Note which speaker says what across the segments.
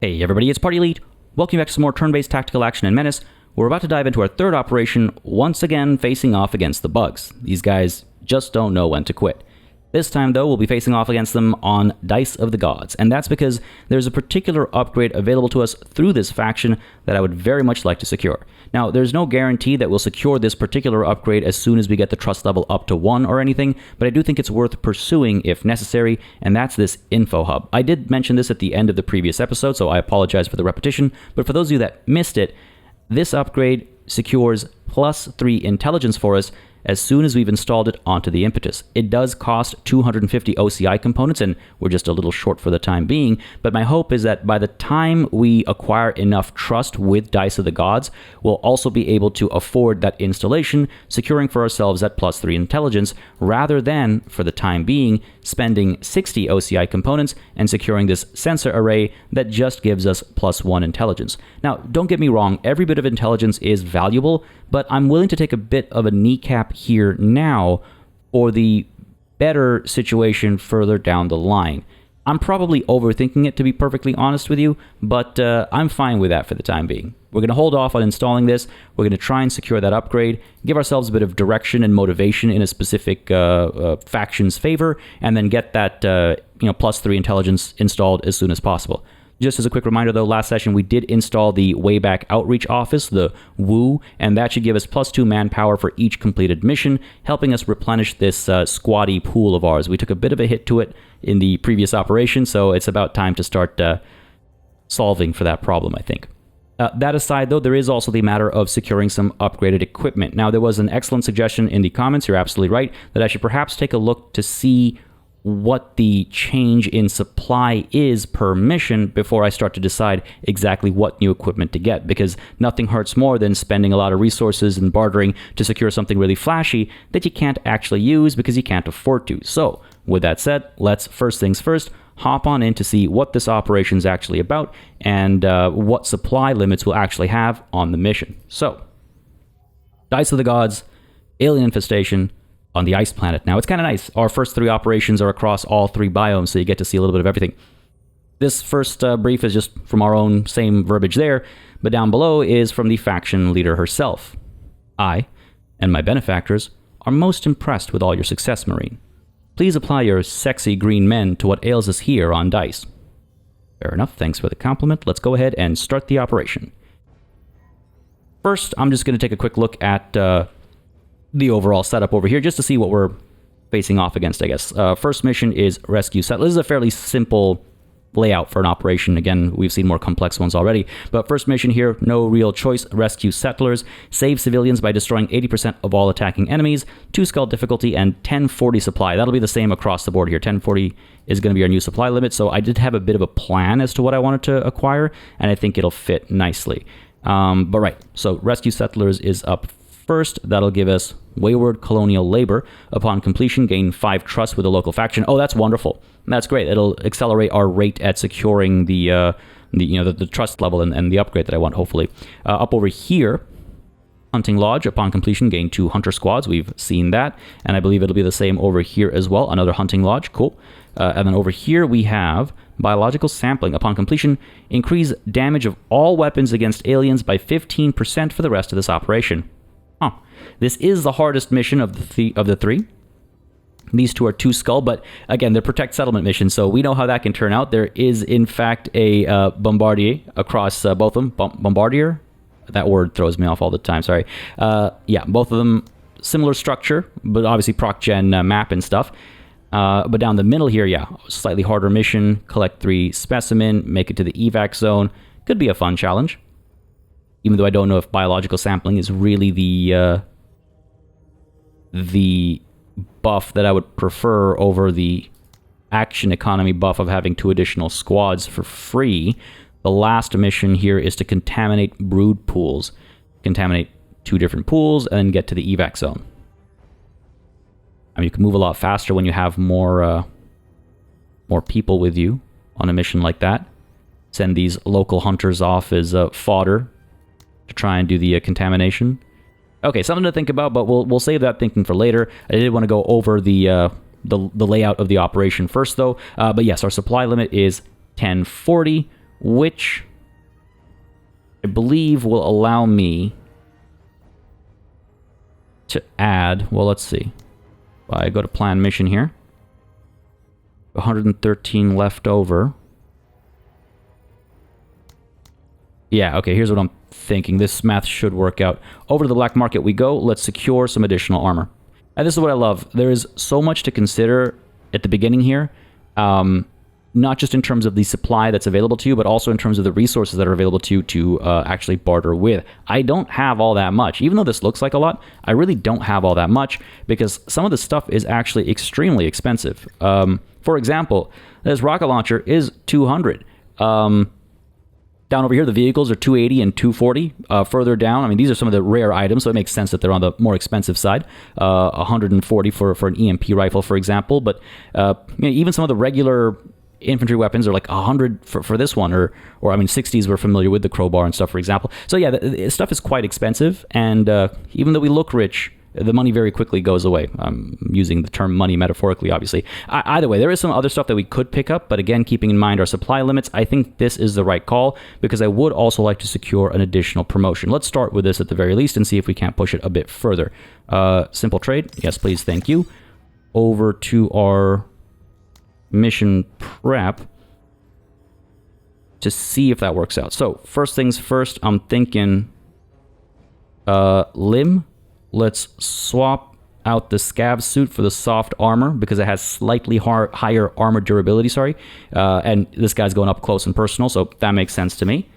Speaker 1: Hey everybody, it's PartyElite. Welcome back to some more turn-based tactical action in MENACE. We're about to dive into our third operation, once again facing off against the bugs. These guys just don't know when to quit. This time though, we'll be facing off against them on Dice of the Gods, and that's because there's a particular upgrade available to us through this faction that I would very much like to secure. Now, there's no guarantee that we'll secure this particular upgrade as soon as we get the trust level up to 1 or anything, but I do think it's worth pursuing if necessary, and that's this info hub. I did mention this at the end of the previous episode, so I apologize for the repetition, but for those of you that missed it, this upgrade secures +3 intelligence for us as soon as we've installed it onto the impetus. It does cost 250 OCI components, and we're just a little short for the time being, but my hope is that by the time we acquire enough trust with Dice of the Gods, we'll also be able to afford that installation, securing for ourselves that +3 intelligence, rather than, for the time being, spending 60 OCI components and securing this sensor array that just gives us +1 intelligence. Now, don't get me wrong, every bit of intelligence is valuable, but I'm willing to take a bit of a kneecap here now for the better situation further down the line. I'm probably overthinking it, to be perfectly honest with you, but I'm fine with that for the time being. We're going to hold off on installing this. We're going to try and secure that upgrade, give ourselves a bit of direction and motivation in a specific faction's favor, and then get that +3 intelligence installed as soon as possible. Just as a quick reminder, though, last session we did install the Wayback Outreach Office, the WOO, and that should give us +2 manpower for each completed mission, helping us replenish this squatty pool of ours. We took a bit of a hit to it in the previous operation, so it's about time to start solving for that problem, I think. That aside, though, there is also the matter of securing some upgraded equipment. Now, there was an excellent suggestion in the comments, you're absolutely right, that I should perhaps take a look to see what the change in supply is per mission before I start to decide exactly what new equipment to get, because nothing hurts more than spending a lot of resources and bartering to secure something really flashy that you can't actually use because you can't afford to. So, with that said, let's first things first, hop on in to see what this operation is actually about and what supply limits we'll actually have on the mission. So, Dice of the Gods, Alien Infestation, on the ice planet. Now, it's kind of nice. Our first 3 operations are across all 3 biomes, so you get to see a little bit of everything. This first brief is just from our own same verbiage there, but down below is from the faction leader herself. I, and my benefactors, are most impressed with all your success, Marine. Please apply your sexy green men to what ails us here on Dice. Fair enough, thanks for the compliment. Let's go ahead and start the operation. First, I'm just going to take a quick look at the overall setup over here just to see what we're facing off against, I guess. First mission is Rescue Settlers. This is a fairly simple layout for an operation. Again, we've seen more complex ones already. But first mission here, no real choice. Rescue Settlers. Save civilians by destroying 80% of all attacking enemies. 2 skull difficulty and 1040 supply. That'll be the same across the board here. 1040 is going to be our new supply limit. So I did have a bit of a plan as to what I wanted to acquire, and I think it'll fit nicely. But right, so Rescue Settlers is up first. That'll give us Wayward Colonial Labor. Upon completion, gain 5 trust with a local faction. Oh, that's wonderful. That's great. It'll accelerate our rate at securing the trust level and the upgrade that I want, hopefully. Up over here, Hunting Lodge. Upon completion, gain 2 Hunter Squads. We've seen that. And I believe it'll be the same over here as well. Another Hunting Lodge. Cool. And then over here we have Biological Sampling. Upon completion, increase damage of all weapons against aliens by 15% for the rest of this operation. Huh. This is the hardest mission of the 3. These 2 are 2 skull, but again, they're protect settlement missions, so we know how that can turn out. There is, in fact, a bombardier across both of them. Bombardier? That word throws me off all the time, sorry. Yeah, both of them, similar structure, but obviously proc-gen map and stuff. But down the middle here, yeah, slightly harder mission. Collect 3 specimen, make it to the evac zone. Could be a fun challenge. Even though I don't know if biological sampling is really the buff that I would prefer over the action economy buff of having 2 additional squads for free. The last mission here is to contaminate brood pools. Contaminate 2 different pools and then get to the evac zone. I mean, you can move a lot faster when you have more people with you on a mission like that. Send these local hunters off as fodder to try and do the contamination. Okay, something to think about, but we'll save that thinking for later. I did want to go over the layout of the operation first, though. But yes, our supply limit is 1040. which I believe will allow me to add, well, let's see. I go to plan mission here. 113 left over. Yeah, okay, here's what I'm thinking. This math should work out. Over to the black market we go. Let's secure some additional armor. And this is what I love. There is so much to consider at the beginning here. Not just in terms of the supply that's available to you, but also in terms of the resources that are available to you to actually barter with. I don't have all that much. Even though this looks like a lot, I really don't have all that much because some of the stuff is actually extremely expensive. For example, this rocket launcher is 200. Down over here, the vehicles are 280 and 240. Further down, I mean, these are some of the rare items, so it makes sense that they're on the more expensive side. 140 for an EMP rifle, for example. But even some of the regular infantry weapons are like 100 for this one, or I mean 60s. We're familiar with the crowbar and stuff, for example. So yeah, the stuff is quite expensive, and even though we look rich, the money very quickly goes away. I'm using the term money metaphorically, obviously. Either way, there is some other stuff that we could pick up, but again, keeping in mind our supply limits, I think this is the right call because I would also like to secure an additional promotion. Let's start with this at the very least and see if we can't push it a bit further. Simple trade. Yes, please. Thank you. Over to our mission prep to see if that works out. So first things first, I'm thinking limb. Let's swap out the scav suit for the soft armor because it has slightly higher armor durability, and this guy's going up close and personal, so that makes sense to me.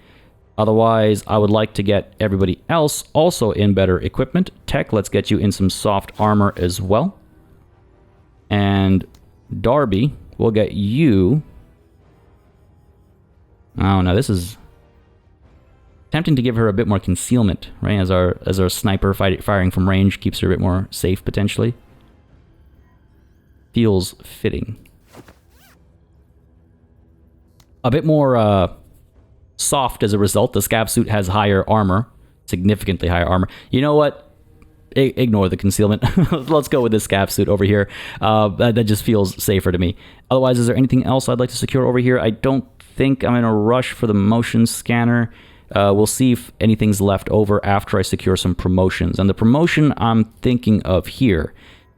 Speaker 1: Otherwise, I would like to get everybody else also in better equipment. Tech, let's get you in some soft armor as well. And Darby, we'll get you. Oh no, this is tempting to give her a bit more concealment, right? As our sniper firing from range keeps her a bit more safe potentially. Feels fitting. A bit more soft as a result. The scav suit has higher armor, significantly higher armor. You know what? Ignore the concealment. Let's go with this scav suit over here. That just feels safer to me. Otherwise, is there anything else I'd like to secure over here? I don't think I'm in a rush for the motion scanner. We'll see if anything's left over after I secure some promotions. And the promotion I'm thinking of here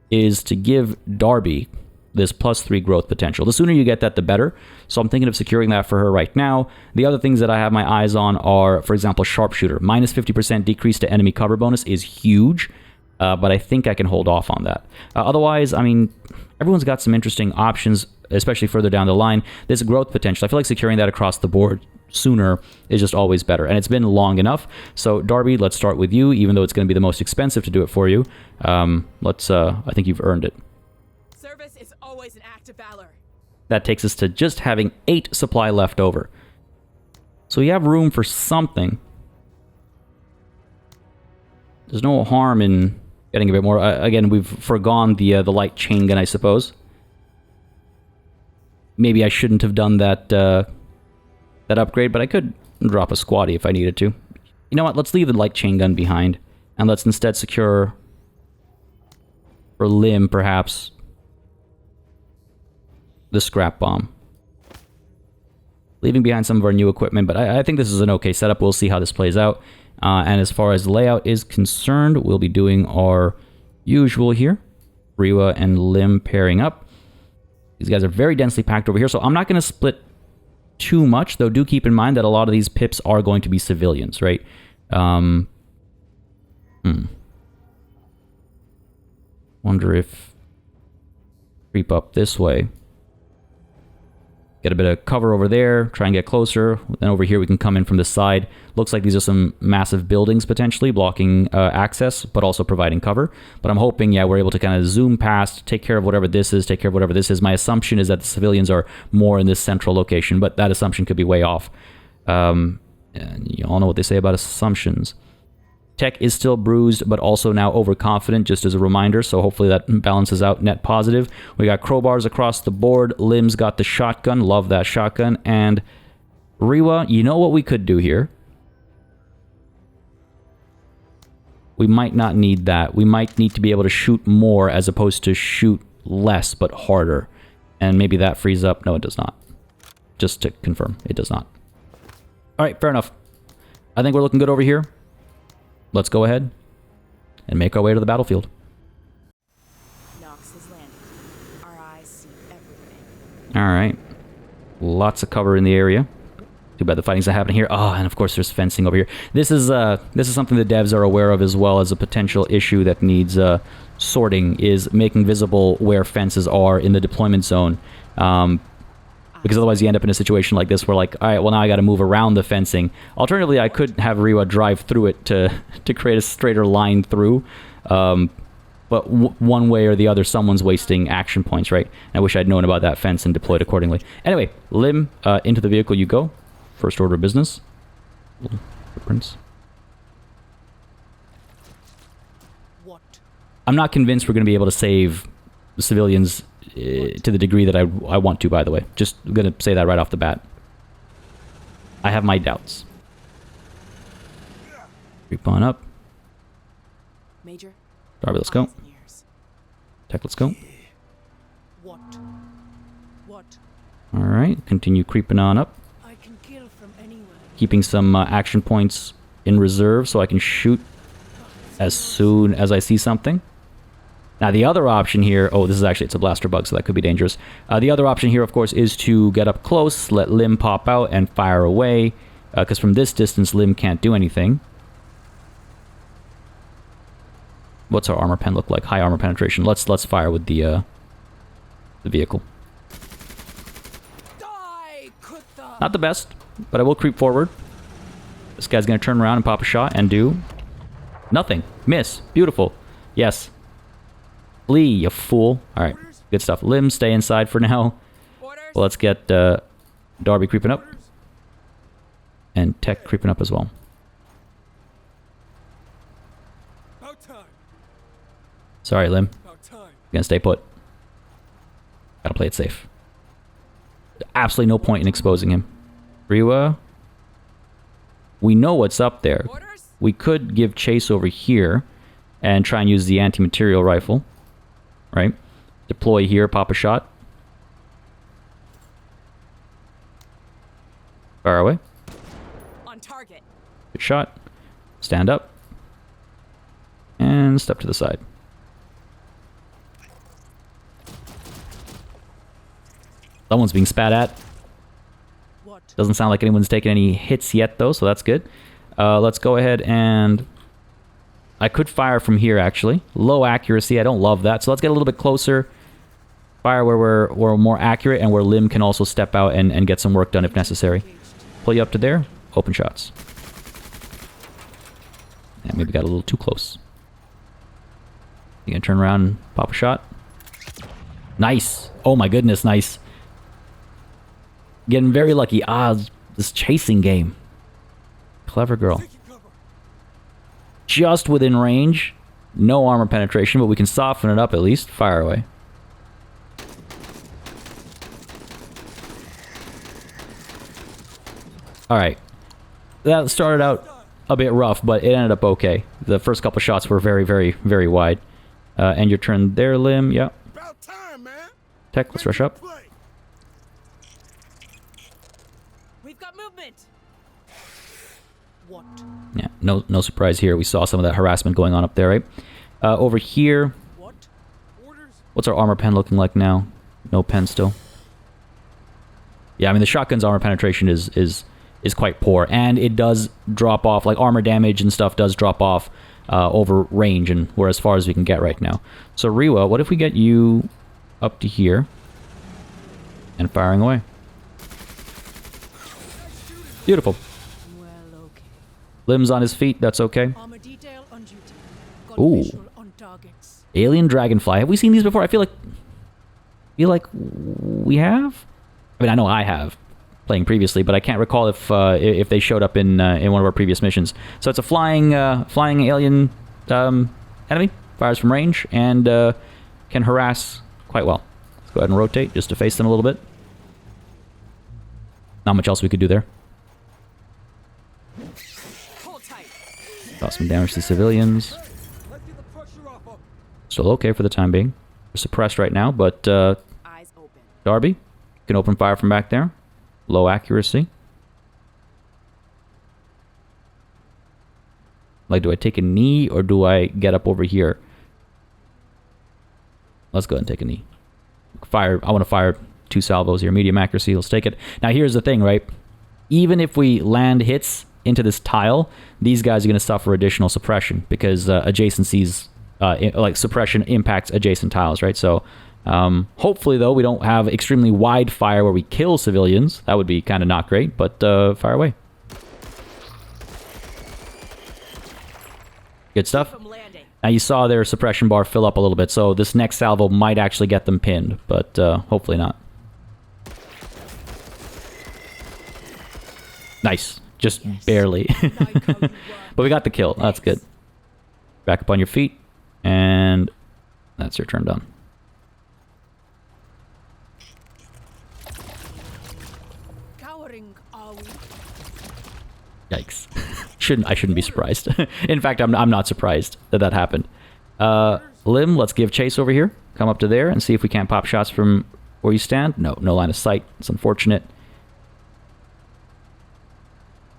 Speaker 1: is to give Darby this +3 growth potential. The sooner you get that, the better. So I'm thinking of securing that for her right now. The other things that I have my eyes on are, for example, sharpshooter. -50% decrease to enemy cover bonus is huge, but I think I can hold off on that. Otherwise, I mean, everyone's got some interesting options, especially further down the line. This growth potential, I feel like securing that across the board sooner is just always better, and it's been long enough. So Darby, let's start with you, even though it's going to be the most expensive to do it for you. I think you've earned it.
Speaker 2: Service is always an act of valor.
Speaker 1: That takes us to just having 8 supply left over. So we have room for something. There's no harm in getting a bit more. Again, we've forgone the light chain gun, I suppose. Maybe I shouldn't have done that that upgrade, but I could drop a squatty if I needed to. You know what? Let's leave the light chain gun behind, and let's instead secure for limb, perhaps, the scrap bomb. Leaving behind some of our new equipment, but I think this is an okay setup. We'll see how this plays out. And as far as layout is concerned, we'll be doing our usual here. Riwa and Lim pairing up. These guys are very densely packed over here, so I'm not going to split too much, though do keep in mind that a lot of these pips are going to be civilians, right? Wonder if creep up this way. Get a bit of cover over there, try and get closer. Then over here we can come in from the side. Looks like these are some massive buildings potentially blocking access, but also providing cover. But I'm hoping, yeah, we're able to kind of zoom past, take care of whatever this is, take care of whatever this is. My assumption is that the civilians are more in this central location, but that assumption could be way off. And you all know what they say about assumptions. Tech is still bruised, but also now overconfident, just as a reminder, so hopefully that balances out net positive. We got crowbars across the board. Lim's got the shotgun. Love that shotgun. And Riwa, you know what we could do here? We might not need that. We might need to be able to shoot more as opposed to shoot less, but harder. And maybe that frees up. No, it does not. Just to confirm, it does not. Alright, fair enough. I think we're looking good over here. Let's go ahead and make our way to the battlefield.
Speaker 2: Nox has landed. Our eyes see everything.
Speaker 1: Alright. Lots of cover in the area. Too bad the fighting's not happening here. Oh, and of course there's fencing over here. This is something the devs are aware of as well as a potential issue that needs sorting, is making visible where fences are in the deployment zone. Because otherwise you end up in a situation like this where, like, alright, well now I gotta move around the fencing. Alternatively, I could have Riwa drive through it to create a straighter line through. But one way or the other, someone's wasting action points, right? I wish I'd known about that fence and deployed accordingly. Anyway, Lim, into the vehicle you go. First order of business. Footprints.
Speaker 2: What?
Speaker 1: I'm not convinced we're going to be able to save civilians to the degree that I want to, by the way. Just going to say that right off the bat. I have my doubts. Creep on up.
Speaker 2: Major?
Speaker 1: Darby, let's go.
Speaker 2: Eyes and ears.
Speaker 1: Tech, let's go.
Speaker 2: What? What?
Speaker 1: Alright, continue creeping on up.
Speaker 2: I can kill from anywhere.
Speaker 1: Keeping some action points in reserve so I can shoot as soon as I see something. Now the other option here, oh, this is actually, it's a blaster bug, so that could be dangerous. The other option here, of course, is to get up close, let Lim pop out, and fire away. Because from this distance, Lim can't do anything. What's our armor pen look like? High armor penetration. Let's fire with the vehicle.
Speaker 2: Die, Kutha!
Speaker 1: Not the best, but I will creep forward. This guy's gonna turn around and pop a shot and do nothing. Miss. Beautiful. Yes. Flee, you fool. Alright, good stuff. Lim, stay inside for now.
Speaker 2: Orders?
Speaker 1: Well, let's get Darby creeping up. And Tech creeping up as well.
Speaker 3: About time.
Speaker 1: Sorry, Lim.
Speaker 3: About time.
Speaker 1: Gonna stay put. Gotta play it safe. Absolutely no point in exposing him. Riwa. We know what's up there.
Speaker 2: Orders?
Speaker 1: We could give chase over here and try and use the anti-material rifle. Right? Deploy here, pop a shot. Fire away.
Speaker 2: On target.
Speaker 1: Good shot. Stand up. And step to the side. Someone's being spat at.
Speaker 2: What?
Speaker 1: Doesn't sound like anyone's taken any hits yet, though, so that's good. Let's go ahead and... I could fire from here, actually. Low accuracy, I don't love that. So let's get a little bit closer. Fire where we're more accurate and where Lim can also step out and get some work done if necessary. Pull you up to there. Open shots. Yeah, maybe got a little too close. You can turn around and pop a shot. Nice. Oh my goodness, nice. Getting very lucky. Ah, this chasing game. Clever girl. Just within range. No armor penetration, but we can soften it up at least. Fire away. Alright. That started out a bit rough, but it ended up okay. The first couple shots were very, very, very wide. And your turn there, Lim. Yep.
Speaker 3: About time, man.
Speaker 1: Tech, let's rush up.
Speaker 2: We've got movement. What?
Speaker 1: Yeah, no surprise here. We saw some of that harassment going on up there, right? Over here,
Speaker 2: What?
Speaker 3: Orders?
Speaker 1: what's our armor pen looking like now? No pen still. Yeah, I mean the shotgun's armor penetration is quite poor, and it does drop off. Like armor damage and stuff does drop off over range, and we're as far as we can get right now. So Riwa, what if we get you up to here and firing away? Beautiful.
Speaker 2: Well, okay.
Speaker 1: Limbs on his feet. That's okay.
Speaker 2: Armor detail on duty. Got
Speaker 1: Ooh.
Speaker 2: visual on targets.
Speaker 1: Alien Dragonfly. Have we seen these before? I feel like we have. I mean, I know I have playing previously, but I can't recall if they showed up in one of our previous missions. So it's a flying alien enemy. Fires from range and can harass quite well. Let's go ahead and rotate just to face them a little bit. Not much else we could do there.
Speaker 2: Hold tight.
Speaker 1: Got some damage to civilians.
Speaker 3: Let's get the pressure off of.
Speaker 1: Still okay for the time being. We're suppressed right now, but
Speaker 2: Eyes open.
Speaker 1: Darby can open fire from back there. Low accuracy. Like, do I take a knee or do I get up over here? Let's go ahead and take a knee. Fire. I want to fire 2 salvos here. Medium accuracy. Let's take it. Now, here's the thing, right? Even if we land hits into this tile, these guys are going to suffer additional suppression because adjacencies, like suppression impacts adjacent tiles, right? So hopefully, though, we don't have extremely wide fire where we kill civilians. That would be kind of not great, but fire away. Good stuff.
Speaker 2: From landing.
Speaker 1: Now, you saw their suppression bar fill up a little bit, so this next salvo might actually get them pinned, but hopefully not. Nice. Just barely. But we got the kill. That's good. Back up on your feet, and that's your turn done.
Speaker 2: Cowering, are we?
Speaker 1: Yikes. I shouldn't be surprised. In fact, I'm not surprised that that happened. Lim, let's give chase over here. Come up to there and see if we can't pop shots from where you stand. No line of sight. It's unfortunate.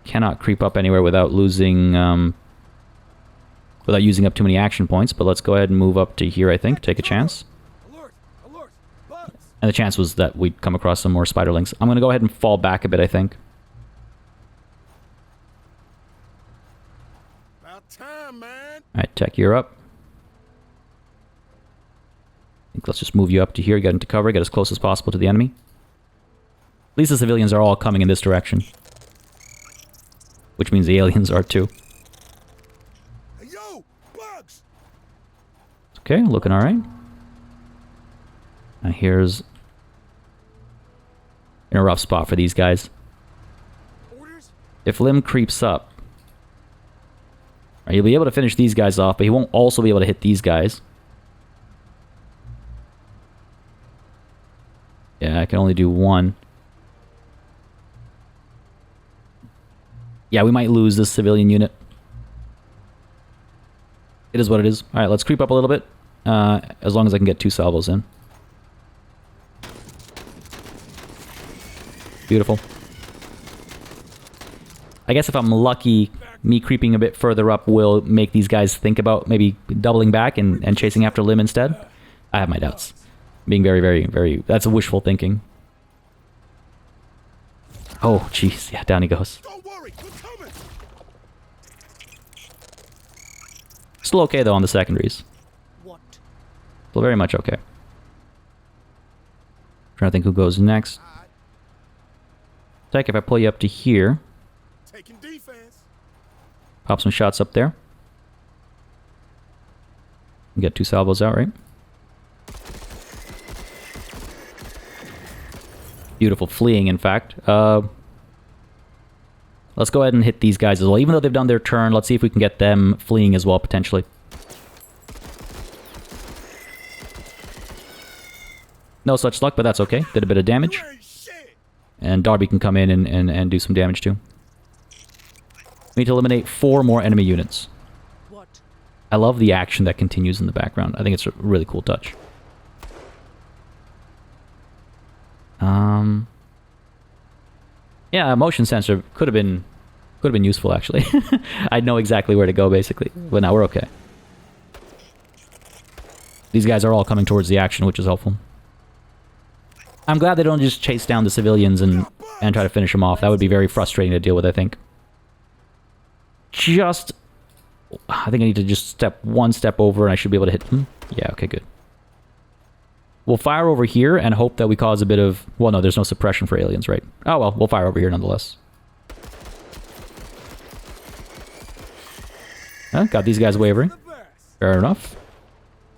Speaker 1: Cannot creep up anywhere without losing, without using up too many action points. But let's go ahead and move up to here, I think. Take a chance.
Speaker 3: Alert! Alert! Bugs!
Speaker 1: And the chance was that we'd come across some more spiderlings. I'm going to go ahead and fall back a bit, I think.
Speaker 3: About time, man!
Speaker 1: Alright, Tech, you're up. I think let's just move you up to here, get into cover, get as close as possible to the enemy. At least the civilians are all coming in this direction. Which means the aliens are too.
Speaker 3: Hey, yo! Bugs!
Speaker 1: Okay, looking alright. Now here's in a rough spot for these guys.
Speaker 3: Orders?
Speaker 1: If Lim creeps up, you'll be able to finish these guys off, but he won't also be able to hit these guys. Yeah, I can only do one. Yeah, we might lose this civilian unit. It is what it is. Alright, let's creep up a little bit. As long as I can get 2 salvos in. Beautiful. I guess if I'm lucky, me creeping a bit further up will make these guys think about maybe doubling back and chasing after Lim instead. I have my doubts. Being very, very, very... That's a wishful thinking. Oh, jeez. Yeah, down he goes.
Speaker 3: Don't worry, we're coming!
Speaker 1: Still okay, though, on the secondaries.
Speaker 2: What?
Speaker 1: Still very much okay. Trying to think who goes next. Tech, if I pull you up to here,
Speaker 3: Taking defense.
Speaker 1: pop some shots up there. Get 2 salvos out, right? Beautiful fleeing, in fact. Let's go ahead and hit these guys as well. Even though they've done their turn, let's see if we can get them fleeing as well, potentially. No such luck, but that's okay. Did a bit of damage.
Speaker 3: You ain't shit!
Speaker 1: And Darby can come in and do some damage too. We need to eliminate 4 more enemy units.
Speaker 2: What?
Speaker 1: I love the action that continues in the background. I think it's a really cool touch. Yeah, a motion sensor could have been useful actually. I'd know exactly where to go basically. But now we're okay. These guys are all coming towards the action, which is helpful. I'm glad they don't just chase down the civilians and try to finish them off. That would be very frustrating to deal with, I think. I think I need to just one step over and I should be able to hit them. Yeah, okay, good. We'll fire over here and hope that we cause a bit of... Well, no, there's no suppression for aliens, right? Oh, well, we'll fire over here nonetheless. Got these guys wavering. Fair enough.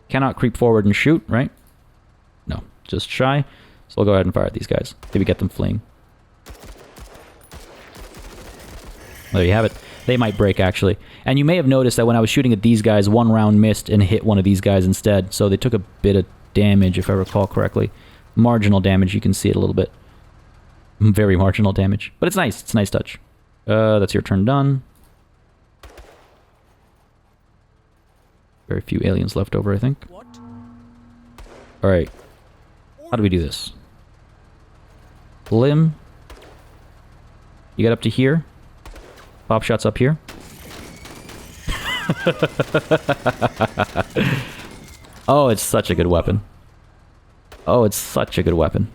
Speaker 1: Cannot creep forward and shoot, right? No, just shy. So we'll go ahead and fire at these guys. Maybe get them fleeing. There you have it. They might break, actually. And you may have noticed that when I was shooting at these guys, 1 round missed and hit one of these guys instead. So they took a bit of damage, if I recall correctly. Marginal damage, you can see it a little bit. Very marginal damage. But it's nice. It's a nice touch. That's your turn done. Very few aliens left over, I think.
Speaker 2: What?
Speaker 1: Alright. How do we do this? Lim. You get up to here. Pop shots up here. Oh, it's such a good weapon. Oh, it's such a good weapon.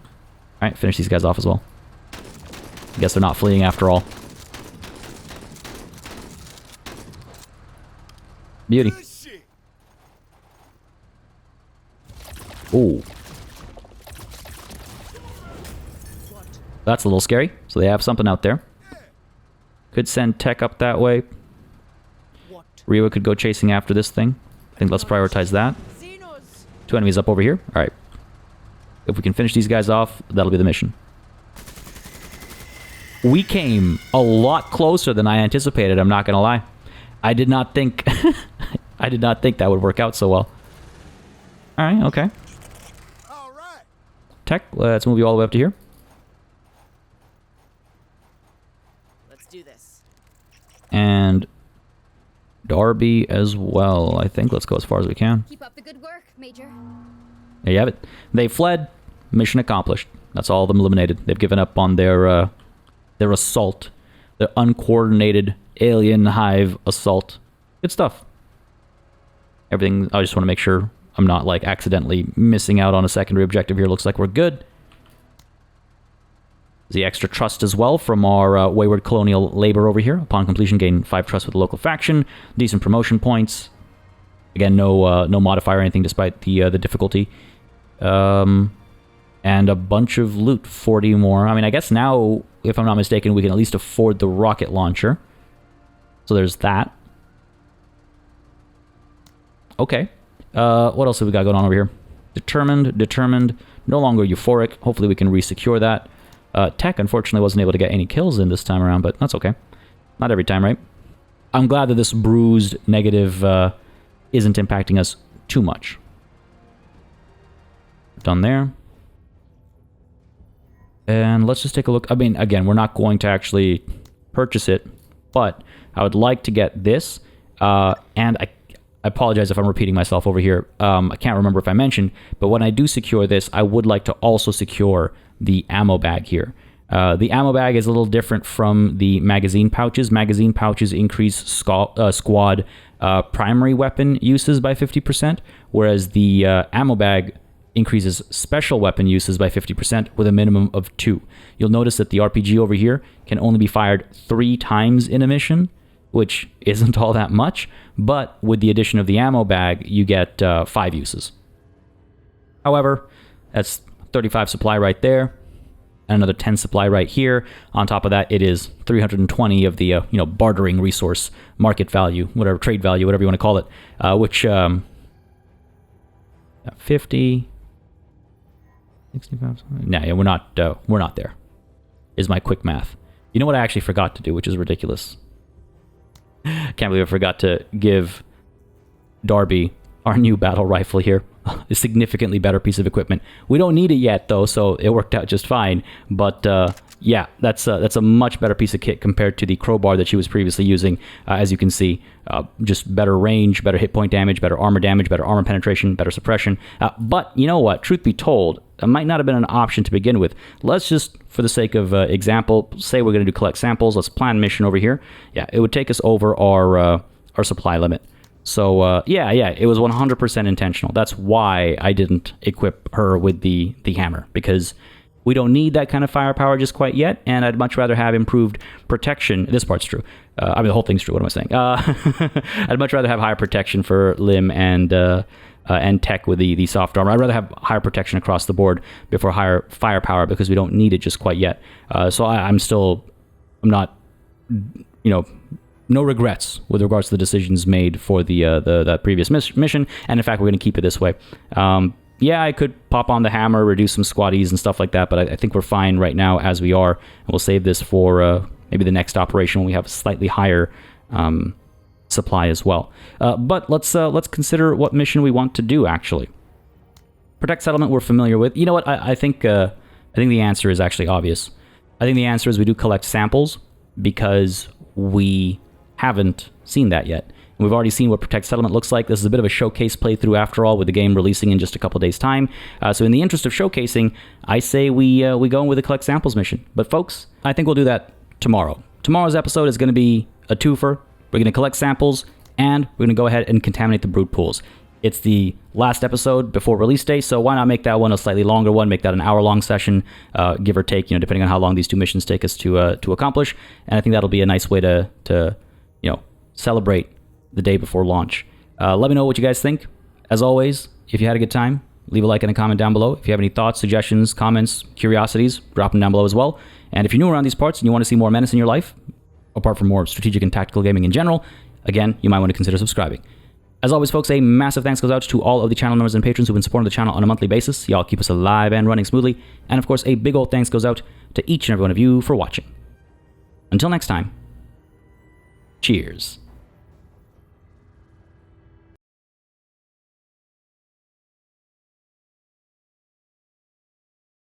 Speaker 1: Alright, finish these guys off as well. I guess they're not fleeing after all. Beauty.
Speaker 3: Good shit.
Speaker 1: Ooh. That's a little scary. So they have something out there. Could send tech up that way.
Speaker 2: What?
Speaker 1: Riwa could go chasing after this thing. I think let's prioritize that.
Speaker 2: Xenos.
Speaker 1: 2 enemies up over here. Alright. If we can finish these guys off, that'll be the mission. We came a lot closer than I anticipated, I'm not gonna lie. I did not think... I did not think that would work out so well. Alright, okay.
Speaker 3: All right.
Speaker 1: Tech, let's move you all the way up to here.
Speaker 4: Let's do this.
Speaker 1: And Darby as well, I think. Let's go as far as we can.
Speaker 5: Keep up the good work, Major.
Speaker 1: There you have it. They fled. Mission accomplished. That's all of them eliminated. They've given up on their assault. Their uncoordinated alien hive assault. Good stuff. Everything, I just want to make sure I'm not, like, accidentally missing out on a secondary objective here. Looks like we're good. The extra trust as well from our wayward colonial labor over here. Upon completion, gain 5 trust with the local faction. Decent promotion points. Again, no modifier or anything despite the difficulty. And a bunch of loot, 40 more. I mean, I guess now, if I'm not mistaken, we can at least afford the rocket launcher. So there's that. Okay. What else have we got going on over here? Determined. No longer euphoric. Hopefully we can re-secure that. Tech, unfortunately, wasn't able to get any kills in this time around, but that's okay. Not every time, right? I'm glad that this bruised negative isn't impacting us too much. Done there. And let's just take a look. I mean, again, we're not going to actually purchase it, but I would like to get this. And I apologize if I'm repeating myself over here. I can't remember if I mentioned, but when I do secure this, I would like to also secure the ammo bag here. The ammo bag is a little different from the magazine pouches. Magazine pouches increase squad primary weapon uses by 50%, whereas the ammo bag increases special weapon uses by 50% with a minimum of 2. You'll notice that the RPG over here can only be fired 3 times in a mission, which isn't all that much, but with the addition of the ammo bag, you get 5 uses. However, that's 35 supply right there, and another 10 supply right here. On top of that, it is 320 of the bartering resource, market value, whatever, trade value, whatever you want to call it, which 50, 65. Nah, yeah, we're not there. Is my quick math. You know what I actually forgot to do, which is ridiculous. Can't believe I forgot to give Darby our new battle rifle here. A significantly better piece of equipment. We don't need it yet, though, so it worked out just fine. But yeah, that's a much better piece of kit compared to the crowbar that she was previously using. As you can see, just better range, better hit point damage, better armor penetration, better suppression. But you know what? Truth be told, it might not have been an option to begin with. Let's just, for the sake of example, say we're going to do collect samples. Let's plan mission over here. Yeah, it would take us over our supply limit. So, yeah, it was 100% intentional. That's why I didn't equip her with the hammer, because we don't need that kind of firepower just quite yet, and I'd much rather have improved protection. This part's true. I mean, the whole thing's true. What am I saying? I'd much rather have higher protection for Lim and tech with the soft armor. I'd rather have higher protection across the board before higher firepower, because we don't need it just quite yet. So I'm not, no regrets with regards to the decisions made for that previous mission, and in fact, we're going to keep it this way. Yeah, I could pop on the hammer, reduce some squaddies and stuff like that, but I think we're fine right now as we are, and we'll save this for maybe the next operation when we have a slightly higher supply as well. But let's consider what mission we want to do, actually. Protect settlement we're familiar with. You know what? I think the answer is actually obvious. I think the answer is we do collect samples, because we haven't seen that yet. And we've already seen what Protect Settlement looks like. This is a bit of a showcase playthrough after all, with the game releasing in just a couple days' time. So in the interest of showcasing, I say we go in with a Collect Samples mission. But folks, I think we'll do that tomorrow. Tomorrow's episode is going to be a twofer. We're going to collect samples, and we're going to go ahead and contaminate the brute pools. It's the last episode before release day, so why not make that one a slightly longer one, make that an hour-long session, give or take, depending on how long these two missions take us to accomplish. And I think that'll be a nice way to celebrate the day before launch. Let me know what you guys think. As always, if you had a good time, leave a like and a comment down below. If you have any thoughts, suggestions, comments, curiosities, drop them down below as well. And if you're new around these parts and you want to see more Menace in your life, apart from more strategic and tactical gaming in general, again, you might want to consider subscribing. As always, folks, a massive thanks goes out to all of the channel members and patrons who've been supporting the channel on a monthly basis. Y'all keep us alive and running smoothly. And of course, a big old thanks goes out to each and every one of you for watching. Until next time, cheers.